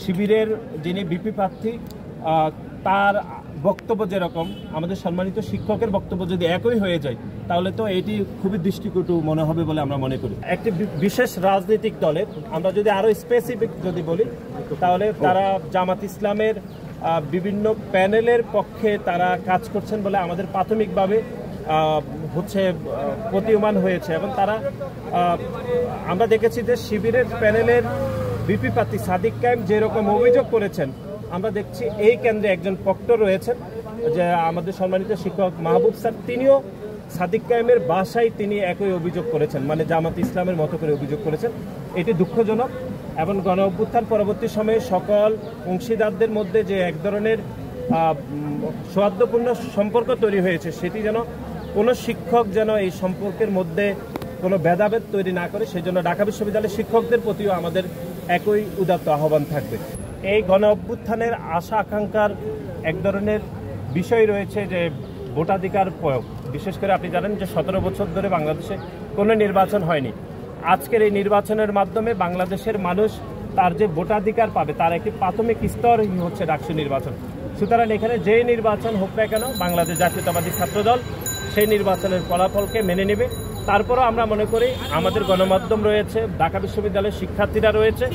শিবিরের যিনি বিপি প্রার্থী তার বক্তব্য যেরকম, আমাদের সম্মানিত শিক্ষকের বক্তব্য যদি একই হয়ে যায় তাহলে তো এটি খুবই দৃষ্টিকটু মনে হবে বলে আমরা মনে করি। একটি বিশেষ রাজনৈতিক দলের আমরা যদি আরো স্পেসিফিক যদি বলি তাহলে তারা জামাত ইসলামের বিভিন্ন প্যানেলের পক্ষে তারা কাজ করছেন বলে আমাদের প্রাথমিকভাবে প্রতীয়মান হয়েছে। এবং তারা আমরা দেখেছি যে শিবিরের প্যানেলের বিপি প্রার্থী সাদিক কায়েম যেরকম অভিযোগ করেছেন, আমরা দেখছি এই কেন্দ্রে একজন প্রক্টর রয়েছেন যে আমাদের সম্মানিত শিক্ষক মাহবুব স্যার, তিনিও সাদিক কায়েমের বাসায় তিনি একই অভিযোগ করেছেন, মানে জামাত ইসলামের মতো করে অভিযোগ করেছেন। এটি দুঃখজনক এবং গণ অভ্যুত্থান পরবর্তী সময়ে সকল অংশীদারদের মধ্যে যে এক ধরনের সৌহার্দ্যপূর্ণ সম্পর্ক তৈরি হয়েছে, সেটি যেন কোনো শিক্ষক যেন এই সম্পর্কের মধ্যে কোনো ভেদাভেদ তৈরি না করে, সেই জন্য ঢাকা বিশ্ববিদ্যালয়ের শিক্ষকদের প্রতিও আমাদের একই উদাত্ত আহ্বান থাকবে। এই গণ অভ্যুত্থানের আশা আকাঙ্ক্ষার এক ধরনের বিষয় রয়েছে যে ভোটাধিকার প্রয়োগ। বিশেষ করে আপনি জানেন যে 17 বছর ধরে বাংলাদেশে কোনো নির্বাচন হয়নি। আজকের এই নির্বাচনের মাধ্যমে বাংলাদেশের মানুষ তার যে ভোটাধিকার পাবে তার একটি প্রাথমিক স্তরই হচ্ছে ডাকসু নির্বাচন। সুতরাং এখানে যে নির্বাচন হোক না কেন বাংলাদেশ জাতীয়তাবাদী ছাত্রদল সেই নির্বাচনের ফলাফলকে মেনে নেবে। তারপরও আমরা মনে করি আমাদের গণমাধ্যম রয়েছে, ঢাকা বিশ্ববিদ্যালয়ের শিক্ষার্থীরা রয়েছে,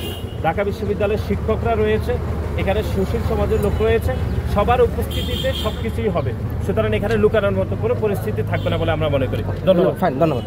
ঢাকা বিশ্ববিদ্যালয়ের শিক্ষকরা রয়েছে, এখানে সুশীল সমাজের লোক রয়েছে, সবার উপস্থিতিতে সবকিছুই হবে। সুতরাং এখানে লুকানোর মতো কোনো পরিস্থিতি থাকবে না বলে আমরা মনে করি। ধন্যবাদ।